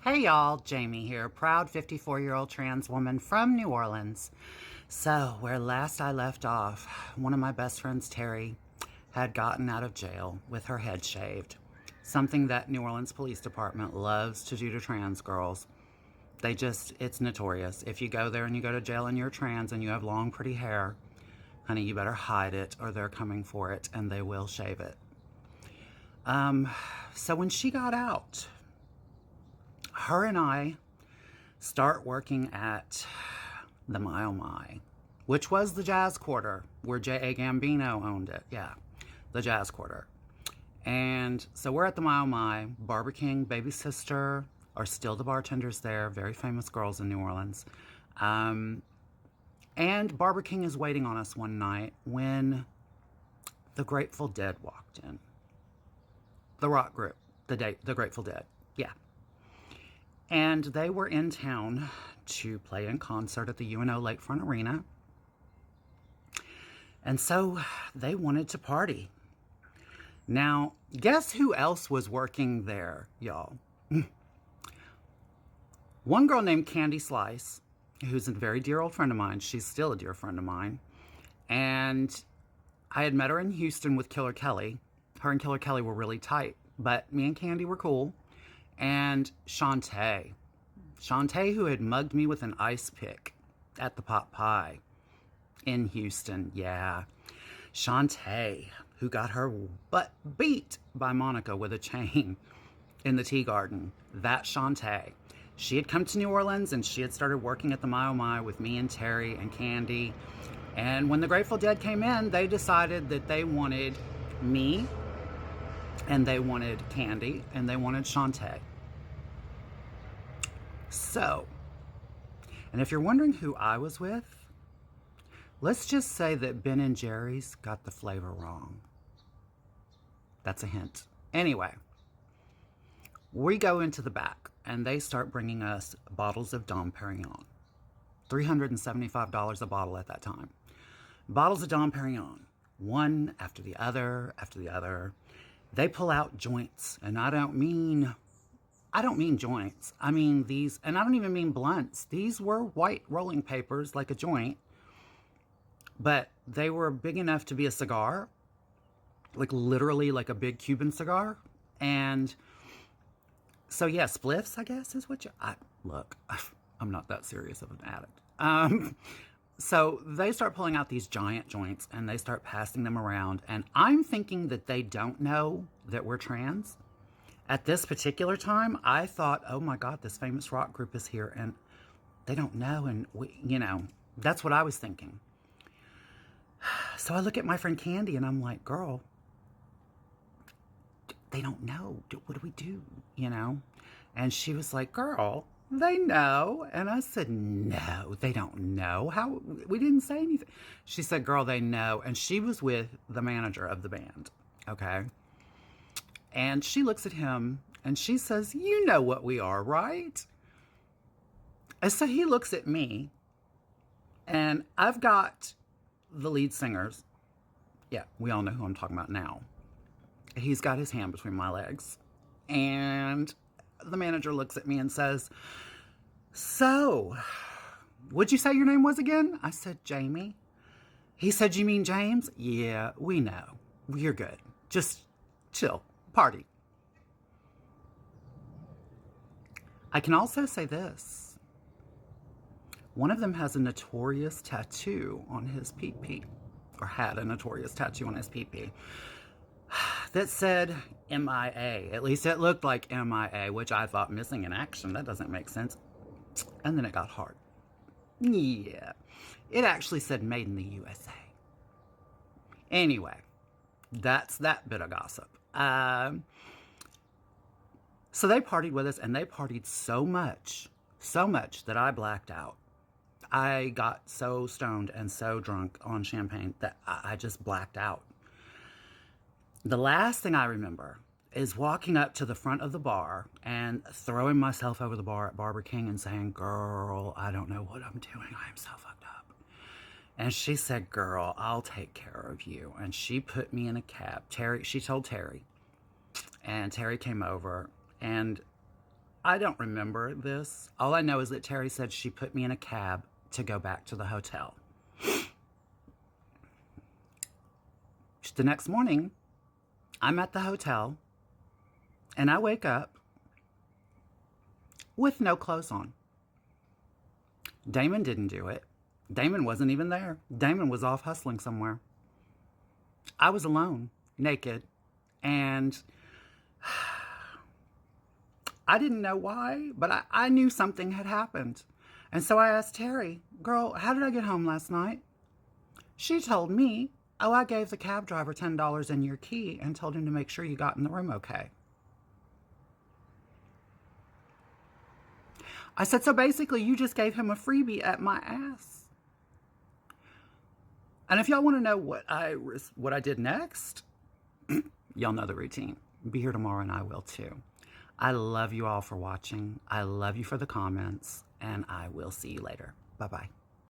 Hey y'all, Jamie here, proud 54-year-old trans woman from New Orleans. So, where last I left off, one of my best friends, Terry, had gotten out of jail with her head shaved. Something that New Orleans Police Department loves to do to trans girls. It's notorious. If you go there and you go to jail and you're trans and you have long, pretty hair, honey, you better hide it or they're coming for it and they will shave it. So when she got out, her and I start working at the Mile My, which was the Jazz Quarter, where J.A. Gambino owned it. Yeah, the Jazz Quarter. And so we're at the Mile My. Barbara King, Baby Sister are still the bartenders there, very famous girls in New Orleans. And Barbara King is waiting on us one night when the Grateful Dead walked in. The rock group, the Grateful Dead. Yeah. And they were in town to play in concert at the UNO Lakefront Arena. And so they wanted to party. Now, guess who else was working there, y'all? One girl named Candy Slice, who's a very dear old friend of mine. She's still a dear friend of mine. And I had met her in Houston with Killer Kelly. Her and Killer Kelly were really tight, but me and Candy were cool. And Shantae, who had mugged me with an ice pick at the Pot Pie in Houston. Yeah. Shantae, who got her butt beat by Monica with a chain in the tea garden. That Shantae. She had come to New Orleans and she had started working at the Mile My with me and Terry and Candy. And when the Grateful Dead came in, they decided that they wanted me and they wanted Candy and they wanted Shantae. So, and if you're wondering who I was with, let's just say that Ben and Jerry's got the flavor wrong. That's a hint. Anyway, we go into the back and they start bringing us bottles of Dom Perignon. $375 a bottle at that time. Bottles of Dom Perignon, one after the other, after the other. They pull out joints, and I don't mean joints. I mean these, and I don't even mean blunts. These were white rolling papers like a joint, but they were big enough to be a cigar, like literally like a big Cuban cigar. And so yeah, spliffs, I guess, is what look, I'm not that serious of an addict. So they start pulling out these giant joints and they start passing them around. And I'm thinking that they don't know that we're trans. At this particular time, I thought, oh my God, this famous rock group is here and they don't know. And that's what I was thinking. So I look at my friend Candy and I'm like, girl, they don't know. What do we do? And she was like, girl, they know. And I said, no, they don't know. How? We didn't say anything. She said, girl, they know. And she was with the manager of the band. Okay. And she looks at him and she says, you know what we are, right? And so he looks at me and I've got the lead singers. Yeah, we all know who I'm talking about now. He's got his hand between my legs. And the manager looks at me and says, so, what'd you say your name was again? I said, Jamie. He said, you mean James? Yeah, we know. You're good. Just chill. Party. I can also say this. One of them has a notorious tattoo on his pee-pee, or had a notorious tattoo on his pee-pee, that said MIA. At least it looked like MIA, which I thought missing in action. That doesn't make sense. And then it got hard. Yeah. It actually said made in the USA. Anyway, that's that bit of gossip. So they partied with us, and they partied so much that I blacked out. I got so stoned and so drunk on champagne that I just blacked out. The last thing I remember is walking up to the front of the bar and throwing myself over the bar at Barbara King and saying, girl, I don't know what I'm doing. I am so fucked up. And she said, girl, I'll take care of you. And she put me in a cab. She told Terry. And Terry came over. And I don't remember this. All I know is that Terry said she put me in a cab to go back to the hotel. The next morning, I'm at the hotel, and I wake up with no clothes on. Damon didn't do it. Damon wasn't even there. Damon was off hustling somewhere. I was alone, naked, and I didn't know why, but I knew something had happened. And so I asked Terry, girl, how did I get home last night? She told me, oh, I gave the cab driver $10 and your key and told him to make sure you got in the room okay. I said, so basically you just gave him a freebie at my ass. And if y'all want to know what I did next, y'all know the routine. Be here tomorrow and I will too. I love you all for watching. I love you for the comments, and I will see you later. Bye-bye.